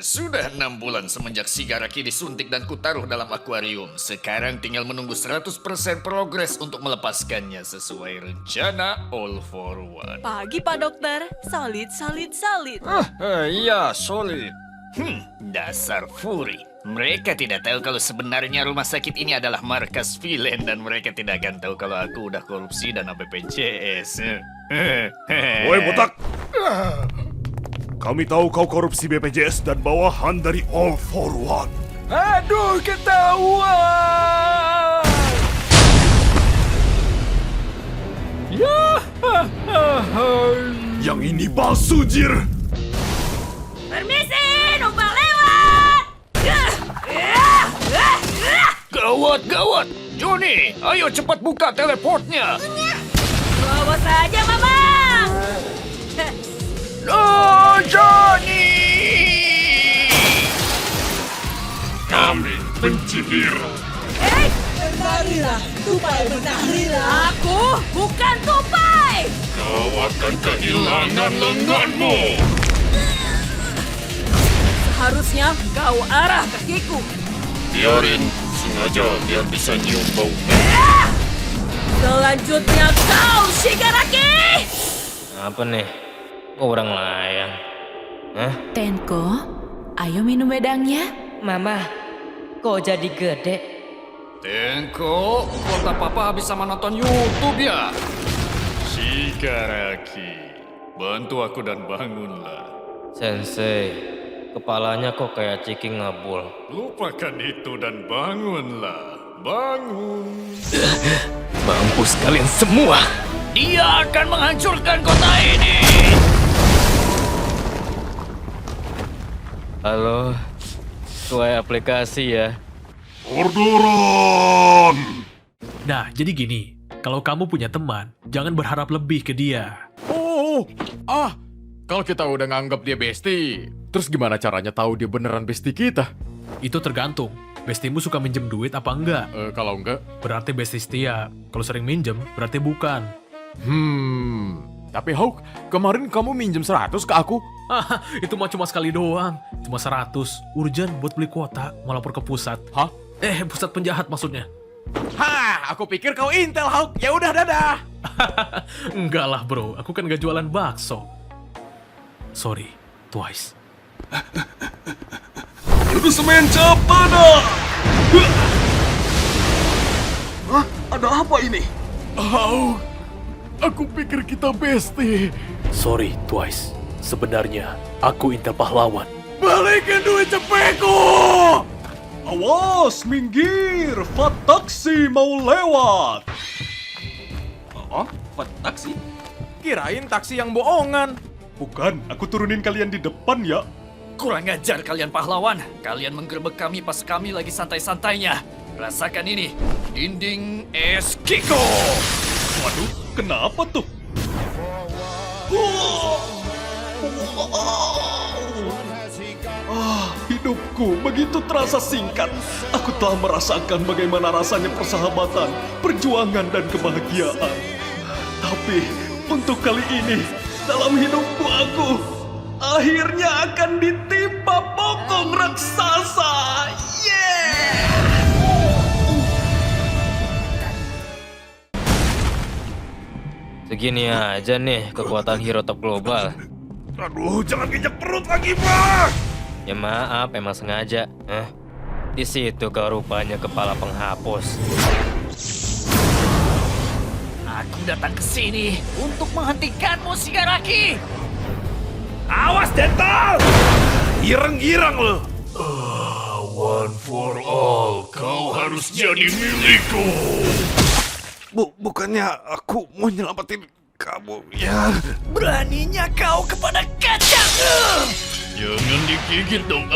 Sudah 6 bulan semenjak Shigaraki disuntik dan kutaruh dalam akuarium. Sekarang tinggal menunggu 100% progres untuk melepaskannya sesuai rencana All for One. Pagi Pak Dokter, solid. Iya, solid. Dasar Fury. Mereka tidak tahu kalau sebenarnya rumah sakit ini adalah markas villain dan mereka tidak akan tahu kalau aku udah korupsi dana BPJS. Woi botak! Kami tahu kau korupsi BPJS dan bawahan dari All for One. Aduh, ketahuan! Ya, Yang ini palsu, Jir! Permisi, numpang lewat. Gawat! Johnny, ayo cepat buka teleportnya. Bawa saja, Mama. No, Johnny! Kami benci hero. Benarilah, tupai benarilah. Aku bukan tupai. Kau akan kehilangan lenganmu. Seharusnya kau arah kakiku. Biarin, sengaja biar bisa nyium bau. Selanjutnya kau, Shigaraki. Apa nih? Kok orang layang? Hah? Tenko, ayo minum wedangnya. Mama, kok jadi gede? Tenko, kota papa habis sama nonton YouTube ya? Shigaraki, bantu aku dan bangunlah. Sensei, kepalanya kok kayak ciki ngabul. Lupakan itu dan bangunlah. Bangun. Mampus kalian semua! Dia akan menghancurkan kota ini. Halo, tuai aplikasi ya? Orderan! Nah, jadi gini, kalau kamu punya teman, jangan berharap lebih ke dia. Kalau kita udah nganggap dia bestie, terus gimana caranya tahu dia beneran bestie kita? Itu tergantung, bestimu suka minjem duit apa enggak? Kalau enggak, Berarti bestie setia. Kalau sering minjem, berarti bukan. tapi Hawk, kemarin kamu minjem 100 ke aku. Haha, itu mah cuma sekali doang. Cuma 100, urgent buat beli kuota, mau lapor ke pusat. Hah? Pusat penjahat maksudnya. Hah, aku pikir kau Intel, Hawk. Ya udah, dadah. Enggak lah bro, aku kan gak jualan bakso. Sorry, twice. Jurus semen Capada! Hah? Ada apa ini? Hawk, aku pikir kita bestie. Sorry, twice. Sebenarnya, aku Intel pahlawan. Balikin duit cepeku! Awas, minggir! Fat taksi mau lewat! Oh, Fat taksi? Kirain taksi yang bohongan. Bukan, aku turunin kalian di depan ya. Kurang ajar kalian pahlawan. Kalian menggerebek kami pas kami lagi santai-santainya. Rasakan ini. Dinding es Kiko. Waduh, kenapa tuh? Hidupku begitu terasa singkat. Aku telah merasakan bagaimana rasanya persahabatan, perjuangan, dan kebahagiaan. Tapi untuk kali ini, dalam hidupku aku akhirnya akan ditimpa bokong raksasa. Segini aja nih kekuatan hero top global. Aduh, jangan injak perut lagi, Bang! Ya maaf, emang sengaja. Di situ kau rupanya kepala penghapus. Aku datang ke sini untuk menghentikanmu, Shigaraki. Awas, Dental! Ireng-ireng lo! One for all, kau harus jadi milikku. Bukannya aku mau nyelamatin kamu, ya? Beraninya kau kepada kacang. Jangan digigit dong.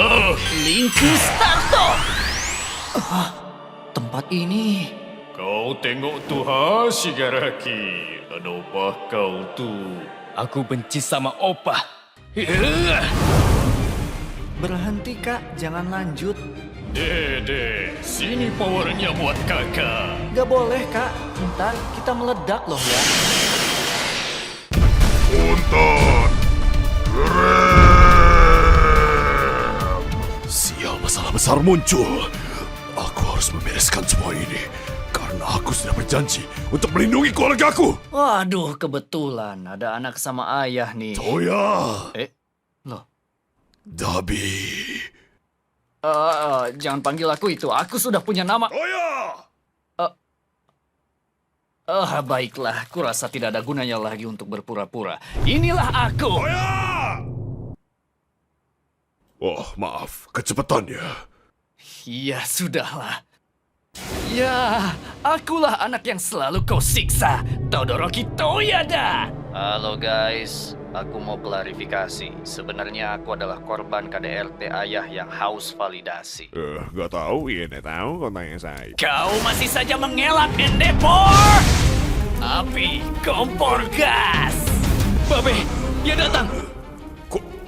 Linku Starto. Tempat ini. Kau tengok tuh, Shigaraki. Ada apa kau tuh? Aku benci sama Opa. Berhenti, Kak. Jangan lanjut. Dede, sini powernya buat kakak. Gak boleh, Kak. Ntar kita meledak loh ya. Punten! Keren! dasar muncul. Aku harus membereskan semua ini. Karena aku sudah berjanji untuk melindungi keluargaku. Waduh, kebetulan ada anak sama ayah nih. Toya. Loh. Dabi. Jangan panggil aku itu. Aku sudah punya nama. Toya. Baiklah. Kurasa tidak ada gunanya lagi untuk berpura-pura. Inilah aku. Toya. Oh, maaf. Kecepatannya. Ya, sudahlah. Ya, akulah anak yang selalu kau siksa. Todoroki Toyada. Halo guys, aku mau klarifikasi. Sebenarnya aku adalah korban KDRT ayah yang haus validasi. Gak tahu. Iya, tahu. Kau tanya saya. Kau masih saja mengelak, Endeavor! Api, kompor gas! Babe, dia datang!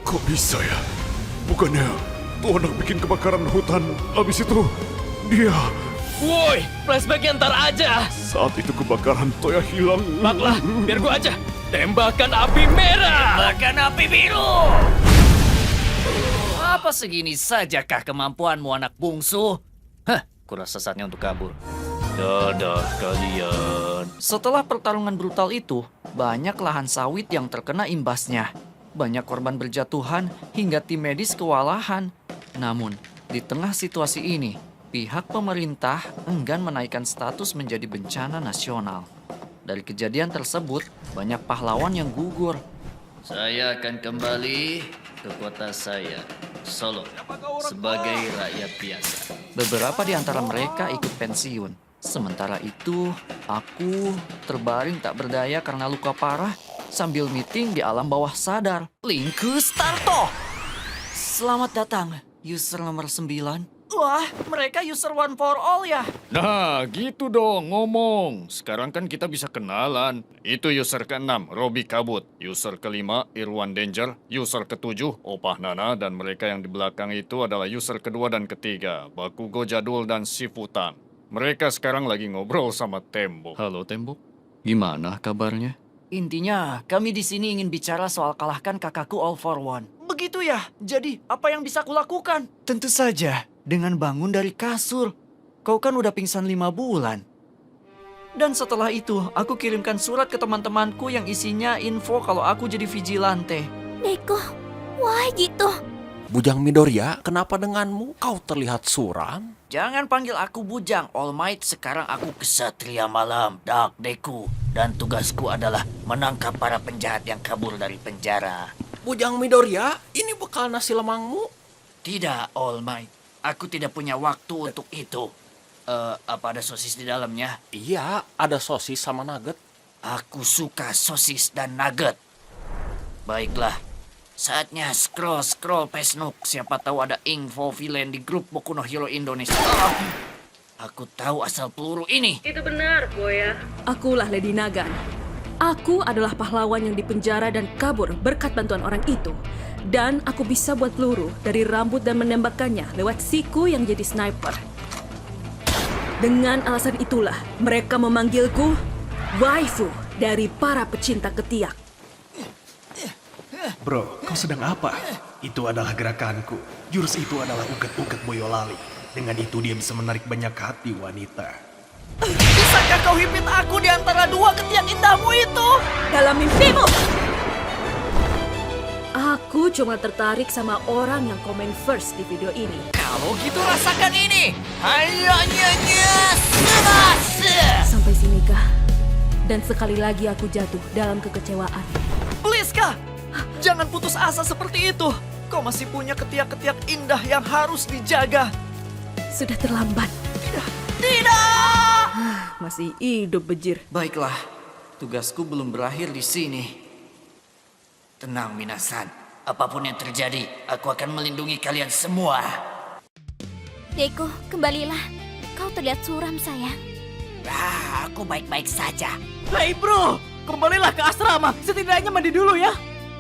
Kok bisa ya? Bukannya tuh anak bikin kebakaran hutan. Habis itu, dia... Woi, flashback ntar aja. Saat itu kebakaran Toya hilang. Baklah, biar gua aja. Tembakan api merah. Tembakan api biru! Apa segini sajakah kemampuanmu, anak bungsu? Hah, kurasa saatnya untuk kabur. Dadah kalian. Setelah pertarungan brutal itu, banyak lahan sawit yang terkena imbasnya. Banyak korban berjatuhan hingga tim medis kewalahan. Namun, di tengah situasi ini, pihak pemerintah enggan menaikkan status menjadi bencana nasional. Dari kejadian tersebut, banyak pahlawan yang gugur. Saya akan kembali ke kota saya, Solo, sebagai rakyat biasa. Beberapa di antara mereka ikut pensiun. Sementara itu, aku terbaring tak berdaya karena luka parah sambil meeting di alam bawah sadar. Linku Starto! Selamat datang, user nomor 9. Wah, mereka user one for all ya? Nah, gitu dong ngomong. Sekarang kan kita bisa kenalan. Itu user ke-6, Robi Kabut. User ke-5, Irwan Danger. User ke-7, Opah Nana. Dan mereka yang di belakang itu adalah user kedua dan ketiga, Bakugo Jadul dan Sifutan. Mereka sekarang lagi ngobrol sama Tembok. Halo Tembok, gimana kabarnya? Intinya, kami di sini ingin bicara soal kalahkan kakakku All for One. Begitu ya? Jadi, apa yang bisa kulakukan? Tentu saja, dengan bangun dari kasur. Kau kan udah pingsan 5 bulan. Dan setelah itu, aku kirimkan surat ke teman-temanku yang isinya info kalau aku jadi vigilante. Neko, why gitu? Bujang Midoriya, kenapa denganmu? Kau terlihat suram. Jangan panggil aku Bujang, All Might. Sekarang aku Kesatria Malam, Dark Deku. Dan tugasku adalah menangkap para penjahat yang kabur dari penjara. Bujang Midoriya, ini bekal nasi lemangmu? Tidak, All Might. Aku tidak punya waktu untuk itu. Apa ada sosis di dalamnya? Iya, ada sosis sama nugget. Aku suka sosis dan nugget. Baiklah, saatnya scroll Pesnuk. Siapa tahu ada info villain di grup Boku no Hero Indonesia. Aku tahu asal peluru ini. Itu benar, Boya. Akulah Lady Nagan. Aku adalah pahlawan yang dipenjara dan kabur berkat bantuan orang itu. Dan aku bisa buat peluru dari rambut dan menembakkannya lewat siku yang jadi sniper. Dengan alasan itulah mereka memanggilku waifu dari para pecinta ketiak. Bro, kau sedang apa? Itu adalah gerakanku. Jurus itu adalah uget-uget Boyolali. Dengan itu dia bisa menarik banyak hati wanita. Bisakah kau himpit aku di antara dua ketiak indahmu itu? Dalam mimpimu! Aku cuma tertarik sama orang yang komen first di video ini. Kalau gitu rasakan ini. Hayanya Sampai sinikah? Dan sekali lagi aku jatuh dalam kekecewaan. Please Kak, jangan putus asa seperti itu. Kau masih punya ketiak-ketiak indah yang harus dijaga. Sudah terlambat. Tidak! Masih hidup bejir. Baiklah, tugasku belum berakhir di sini. Tenang Minasan, apapun yang terjadi, aku akan melindungi kalian semua. Deko, kembalilah. Kau terlihat suram, sayang. Aku baik-baik saja. Hei bro, kembalilah ke asrama. Setidaknya mandi dulu ya.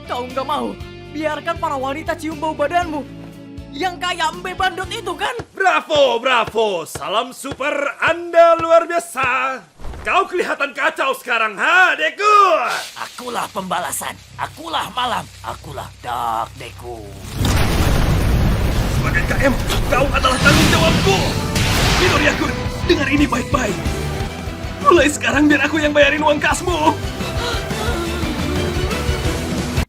Kau nggak mau? Biarkan para wanita cium bau badanmu. Yang kayak Mbe Bandot itu kan? Bravo, bravo. Salam super, Anda luar biasa. Kau kelihatan kacau sekarang, ha, Deku? Akulah pembalasan, akulah malam, akulah Dark Deku. Sebagai KM, kau adalah tanggung jawabku. Midoriya-kun, dengar ini baik-baik. Mulai sekarang biar aku yang bayarin uang kasmu.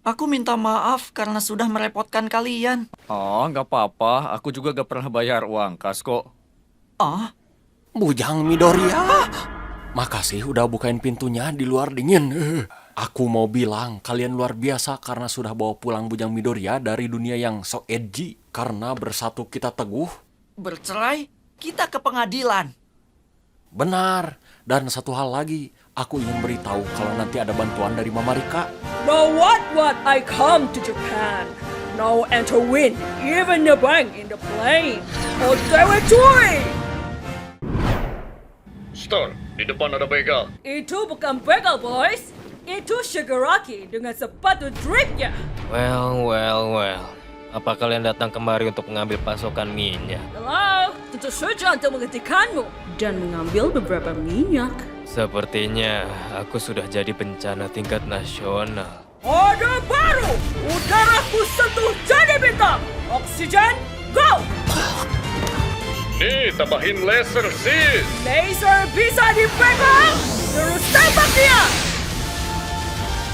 Aku minta maaf karena sudah merepotkan kalian. Oh, nggak apa-apa. Aku juga gak pernah bayar uang kas kok. Ah, Bujang Midoriya. Makasih udah bukain pintunya di luar dingin. Aku mau bilang kalian luar biasa karena sudah bawa pulang Bujang Midoriya dari dunia yang so edgy. Karena bersatu kita teguh. bercerai, kita ke pengadilan. Benar. Dan satu hal lagi, aku ingin beritahu kalau nanti ada bantuan dari Mama Rika. Now what I come to Japan. No enter win, even the bank in the plane. Otewe cuy! Star, di depan ada begal. Itu bukan begal, boys. Itu Shigaraki dengan sepatu dripnya. Well. Apa kalian datang kemari untuk mengambil pasokan minyak? Hello, tentu saja untuk menghentikanmu dan mengambil beberapa minyak. Sepertinya aku sudah jadi bencana tingkat nasional. Order baru! Udaraku sentuh jadi bintang! Oksigen, go! Nih, tambahin laser sis. Laser bisa dipegang! Terus tembak dia!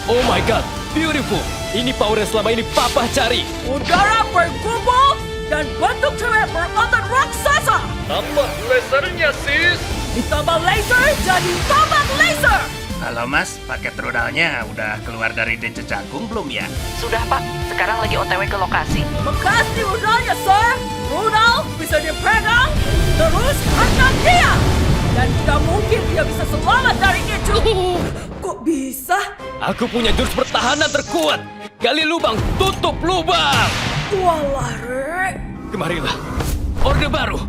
Oh my god, beautiful! Ini power yang selama ini Papa cari. Udara berkumpul dan bentuk cewek berotot raksasa! Tambah lasernya sis. Ditambah laser jadi tombak laser! Halo mas, paket rudalnya udah keluar dari DC Cakung belum ya? Sudah, Pak. Sekarang lagi OTW ke lokasi. Makasih rudalnya, sir! Rudal bisa dipegang, terus hantam dia! Dan tidak mungkin dia bisa selamat dari itu! Kok bisa? Aku punya jurus pertahanan terkuat. Gali lubang, tutup lubang. Walah, Rek! Kemarilah. Orde baru.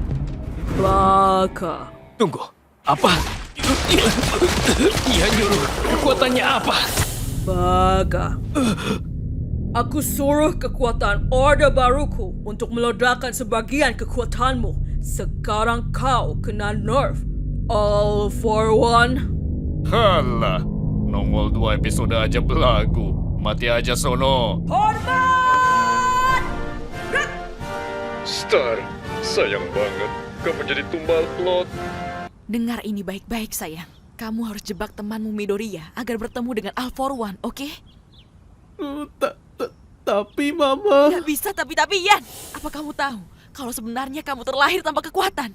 Baka. Tunggu. Apa? Ia nyuruh. Kekuatannya apa? Baga. Aku suruh kekuatan Orde Baruku untuk meledakkan sebagian kekuatanmu. Sekarang kau kena nerf. All for one. Halah, nongol 2 episode aja belagu. Mati aja sono. Hormat! Star, sayang banget. Kamu jadi tumbal plot. Dengar ini baik-baik, sayang. Kamu harus jebak temanmu Midoriya agar bertemu dengan All for One, oke? Tapi Mama... Gak bisa tapi-tapian. Apa kamu tahu kalau sebenarnya kamu terlahir tanpa kekuatan?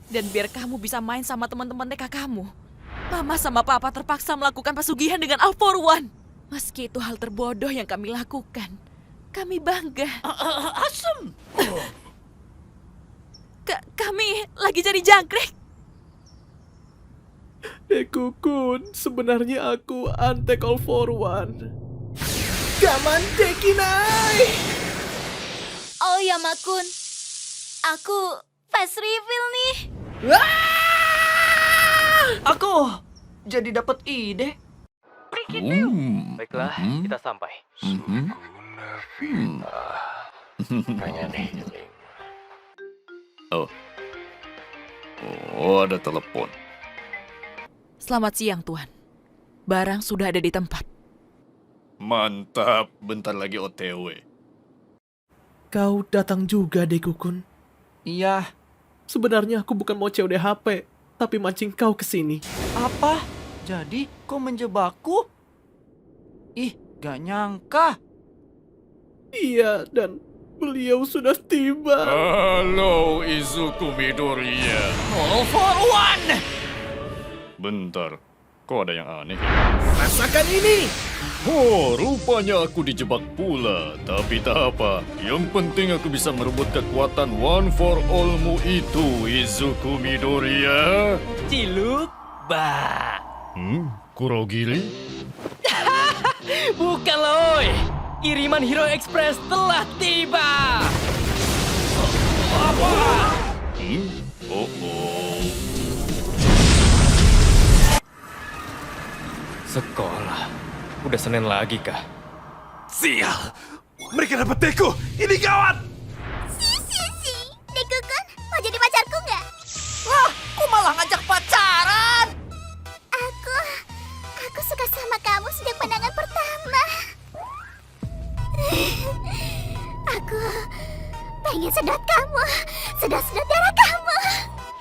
Dan biar kamu bisa main sama teman-teman TK kamu, Mama sama Papa terpaksa melakukan pesugihan dengan All for One. Meski itu hal terbodoh yang kami lakukan, kami bangga. Asem. Kami lagi jadi jangkrik. Deku-kun, sebenarnya aku antek All for One. Gaman Dekinai! Oh Yamakun, aku fast reveal nih. Aku jadi dapat ide. Baiklah, kita sampai. Oh, ada telepon. Selamat siang, Tuan. Barang sudah ada di tempat. Mantap, bentar lagi OTW. Kau datang juga, Deku-kun. Iya, Sebenarnya aku bukan mau COD-HP, tapi mancing kau ke sini. apa? Jadi kau menjebakku? Ih, gak nyangka. Iya, dan beliau sudah tiba. Halo, Izuku Midoriya. All for one! Bentar, kok ada yang aneh? Rasakan ini! Oh, rupanya aku dijebak pula. Tapi tak apa. Yang penting aku bisa merebut kekuatan One for All-mu itu, Izuku Midoriya. Ciluk, ba. Kurogiri? Bukan loh. Kiriman Hero Express telah tiba. Oh. Sekolah. Udah Senin lagi kah? Sial! Mereka dapat Deku! Ini gawat! Si, Deku-kun, mau jadi pacarku nggak? Wah, kok malah ngajak pacaran? Aku suka sama kamu sejak pandangan pertama. Aku ingin sedot kamu. Sedot-sedot darah kamu.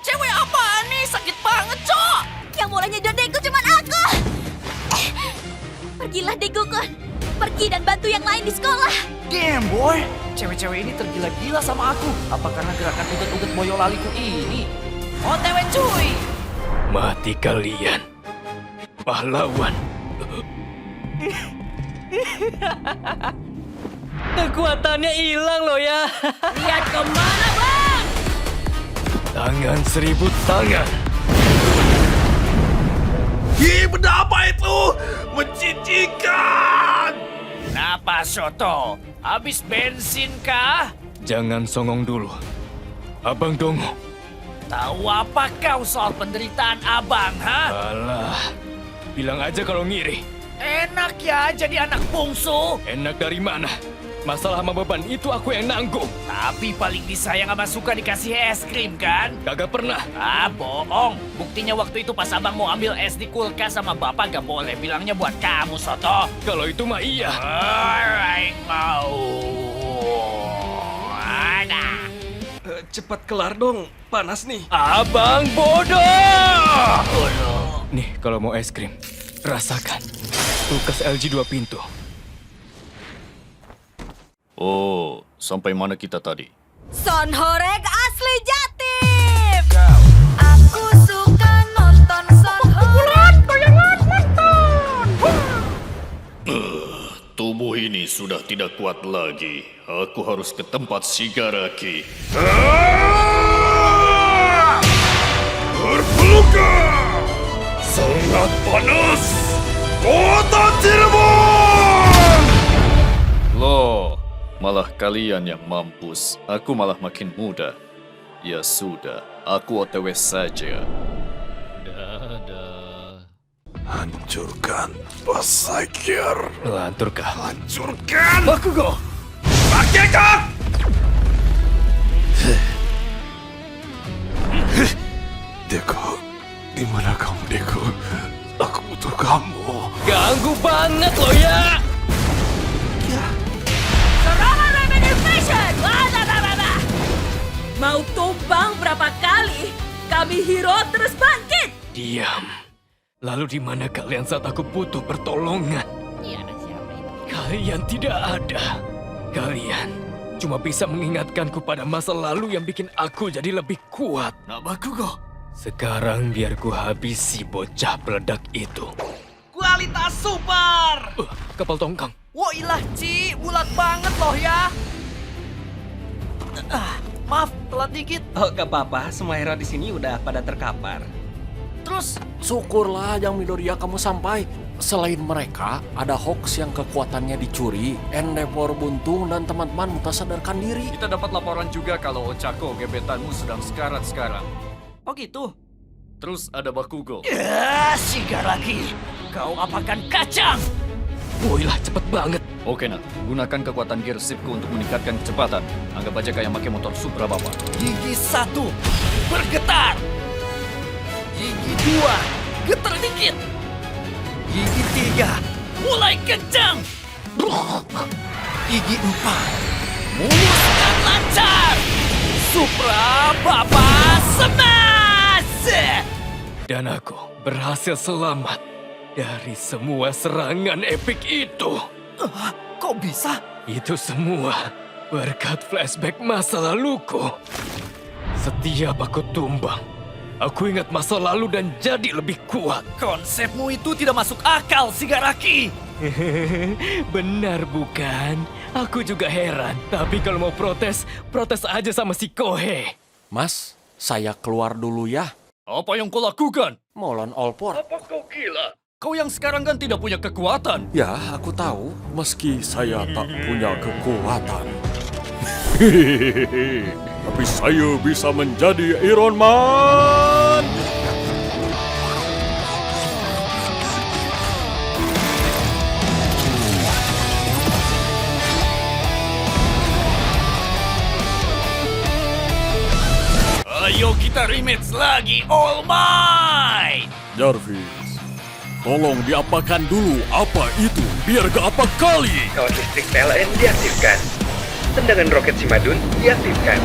Cewek apaan nih? Sakit banget, Cok! Yang boleh nyedot Deku cuma aku. Pergilah Dekukun. Pergi dan bantu yang lain di sekolah. Damn boy, cewek-cewek ini tergila-gila sama aku. Apa karena gerakan uget-uget boyolaliku ini? OTW cuy! Mati kalian, pahlawan. Kekuatannya hilang loh ya. Lihat kemana, Bang? Tangan 1000 tangan. Ih, benda apa itu? Mencicikan! Kenapa Soto? Habis bensin kah? Jangan songong dulu. Abang Dongo. Tahu apa kau soal penderitaan abang, ha? Alah, bilang aja kalau ngiri. Enak ya jadi anak bungsu. Enak dari mana? Masalah sama beban itu aku yang nanggung. Tapi paling disayang sama suka dikasih es krim kan? Kagak pernah. Ah, bohong. Buktinya waktu itu pas abang mau ambil es di kulkas sama bapak gak boleh. Bilangnya buat kamu, Soto. Kalau itu mah iya. Alright, mau. Ada. Cepat kelar dong, panas nih. Abang bodoh! Nih, kalau mau es krim, rasakan. Kulkas LG 2 pintu. Oh, sampai mana kita tadi? Son Horeg asli Jatim. Aku suka nonton Son Horeg. Tubuh ini sudah tidak kuat lagi. Aku harus ke tempat Shigaraki. Terbuka! Sangat panas! Kota Cirebon! Loh, malah kalian yang mampus. Aku malah makin muda. Ya sudah, aku OTW saja. Hancurkan Pasakir. Lanturkah? Hancurkan! Bakugo! Pakeka! Deku, di mana kamu, Deku? Aku butuh kamu. Ganggu banget lo ya! Mau tumbang berapa kali? Kami hero terus bangkit. Diam. Lalu di mana kalian saat aku butuh pertolongan? Kalian tidak ada. Kalian cuma bisa mengingatkanku pada masa lalu yang bikin aku jadi lebih kuat. Nah, Bakugo. Sekarang biar ku habisi bocah peledak itu. Kualitas super! Kapal tongkang. Woilah, Ci, bulat banget loh ya. Maaf, telat dikit. Oh, gak apa-apa. Semua hero di sini udah pada terkapar. Terus, Syukurlah yang Midoriya kamu sampai. Selain mereka, ada Hawks yang kekuatannya dicuri, Endeavor buntung, dan teman-teman tak sadarkan diri. Kita dapat laporan juga kalau Ochako gebetanmu sedang sekarat sekarang. oh gitu. Terus ada Bakugo. Ya, Shigaraki. Kau apakan kacang? Woilah, cepet banget. Oke, Nat. Gunakan kekuatan gear shiftku untuk meningkatkan kecepatan. Anggap aja kayak pakai motor Supra Bapak. Gigi 1, bergetar. Gigi 2, getar dikit. Gigi 3, mulai kencang. Gigi 4, mulus dan lancar. Supra Bapak Smash! Dan aku berhasil selamat dari semua serangan epik itu. Kok bisa? Itu semua berkat flashback masa laluku. Setiap aku tumbang, aku ingat masa lalu dan jadi lebih kuat. Konsepmu itu tidak masuk akal, Shigaraki. Benar bukan? Aku juga heran. Tapi kalau mau protes, protes aja sama si Kohe. Mas, saya keluar dulu ya. Apa yang kau lakukan? Molon Olpor. Apa kau gila? Kau yang sekarang kan tidak punya kekuatan. Ya, aku tahu. Meski saya tak punya kekuatan. Tapi saya bisa menjadi Iron Man. Ayo kita rematch lagi, All Might! Jarvis, tolong diapakan dulu apa itu, biar gak apa kali. Kalau listrik PLN diaktifkan. tendangan roket Simadun diaktifkan.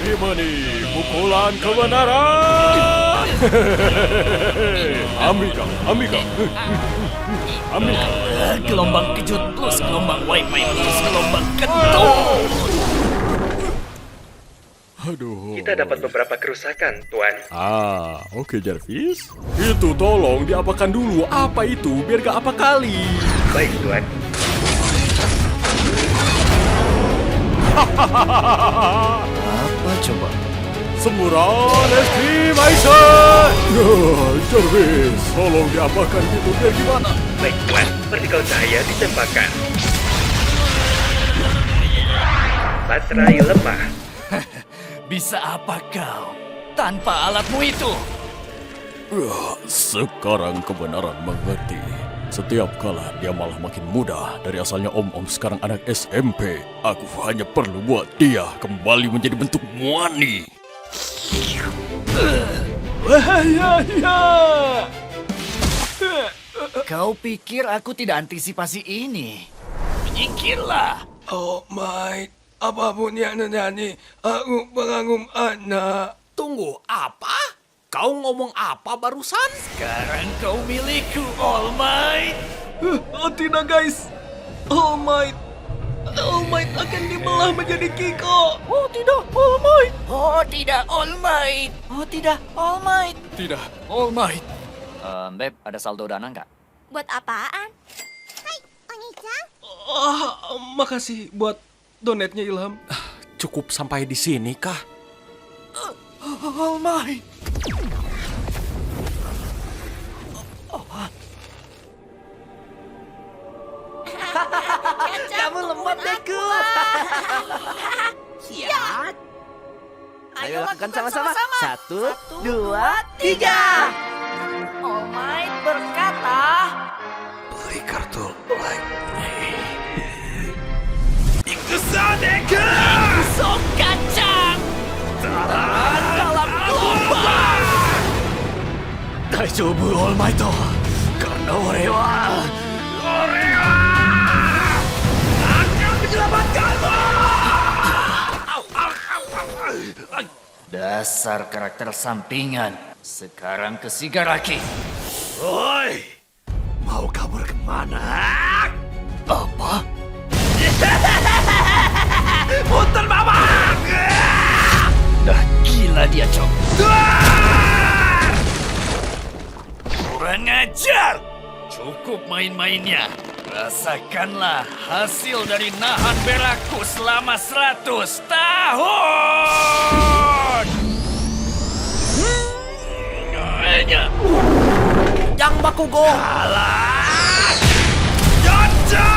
Terima nih, pukulan kebenaran. Amika. Gelombang kejut plus gelombang wifi plus gelombang kentut. Aduh. Kita dapat beberapa kerusakan, Tuan. Oke Jarvis. Itu tolong diapakan dulu. Apa itu? Biar gak apa kali. Baik, Tuan. Apa coba? Semburan estimation. Jarvis, tolong diapakan gitu. Biar gimana? Baik, Tuan. Partikel cahaya ditembakkan. Baterai lemah. Bisa apa kau tanpa alatmu itu? Sekarang kebenaran mengerti. Setiap kala dia malah makin muda. Dari asalnya om-om sekarang anak SMP. Aku hanya perlu buat dia kembali menjadi bentuk muani. Kau pikir aku tidak antisipasi ini? Menyingkirlah. Oh my, apapun yang nyanyi, aku mengagum anak. Tunggu, apa? Kau ngomong apa barusan? Sekarang kau milikku, All Might. Oh tidak guys, All Might akan dibelah menjadi Kiko. Oh tidak, All Might. Oh tidak, All Might. Oh tidak, All Might. Tidak, All Might. Beb, ada saldo dana nggak? Buat apaan? Hai, Oni-chan. Makasih buat donatnya Ilham. Cukup sampai di sini kah? All Might. Kamu lemot Deku. Siap. Ayo lakukan sama-sama. 1, 2, 3. All Might berkata. Beli kartu like. Sok kacang. Dalam gelombang. Daijoubu, All Might. Karena ore wa akan menyelamatkanmu. Dasar karakter sampingan. Sekarang ke Shigaraki. Woi, mau kabur kemana? Apa? Putar babak! Dah gila dia, Cok. Kurang ajar! Cukup main-mainnya. Rasakanlah hasil dari nahan beraku selama 100 tahun! Yang Bakugo! Kalah! Jojak!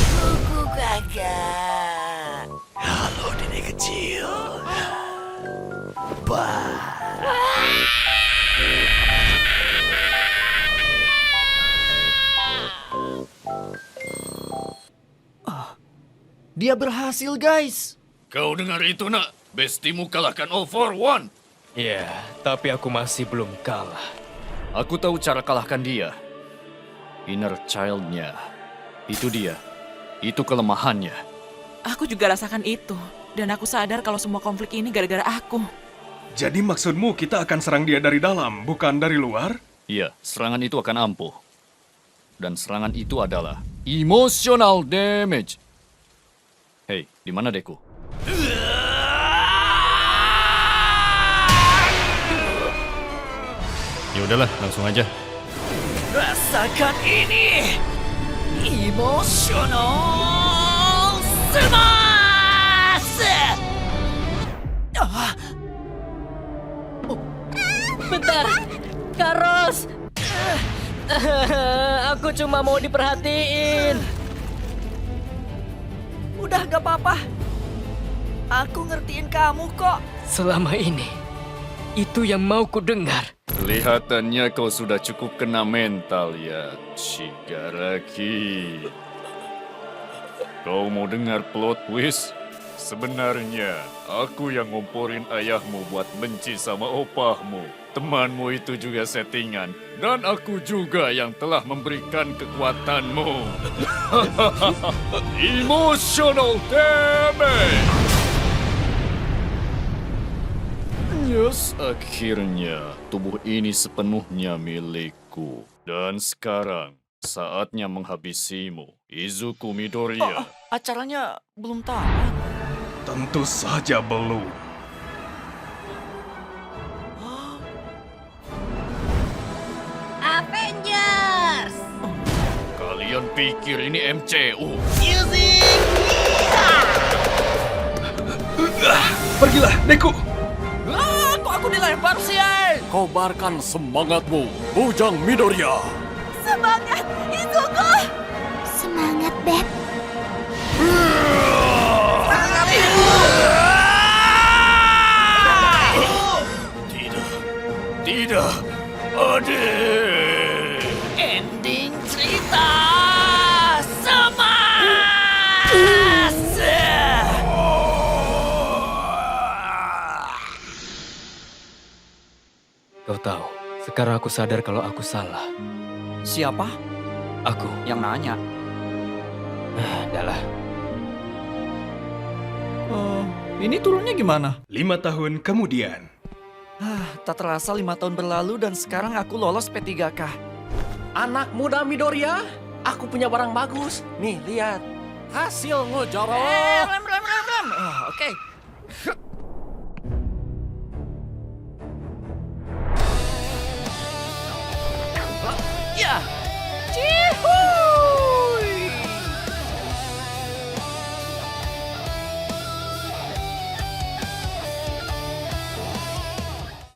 Kuku gagal. Halo, Dede kecil. Bah. Dia berhasil, guys. Kau dengar itu, nak? Bestimu kalahkan All for One. Ya, tapi aku masih belum kalah. Aku tahu cara kalahkan dia. Inner child-nya. Itu dia. Itu kelemahannya. Aku juga rasakan itu. Dan aku sadar kalau semua konflik ini gara-gara aku. Jadi maksudmu kita akan serang dia dari dalam, bukan dari luar? Iya, serangan itu akan ampuh. Dan serangan itu adalah emotional damage. Hei, di mana Deku? Ya udahlah, langsung aja. Rasakan ini. Emotional smash. Bentar, Karos. Aku cuma mau diperhatiin. Udah gak apa-apa. Aku ngertiin kamu kok. Selama ini, itu yang mau ku dengar. Kelihatannya kau sudah cukup kena mental ya, Shigaraki. Kau mau dengar plot twist? Sebenarnya, aku yang ngomporin ayahmu buat benci sama opahmu. temanmu itu juga settingan. Dan aku juga yang telah memberikan kekuatanmu. Emotional damage! Yes, akhirnya tubuh ini sepenuhnya milikku. Dan sekarang, saatnya menghabisimu, Izuku Midoriya. Acaranya belum tamat. Tentu saja belum. Avengers! Kalian pikir ini MCU? Pergilah, Deku! Kok aku dilempar sih, Kobarkan semangatmu, Bujang Midoriya. Semangat, Izuku! Semangat, Beb. Tidak, adik. Ending cerita Smash! Kau tahu, sekarang aku sadar kalau aku salah. Siapa? Aku. Yang nanya. Adalah. Ini turunnya gimana? 5 tahun kemudian. Tak terasa 5 tahun berlalu dan sekarang aku lolos P3K. Anak muda Midoriya, aku punya barang bagus. Nih, lihat. Hasil ngujaran. Rem. Oke.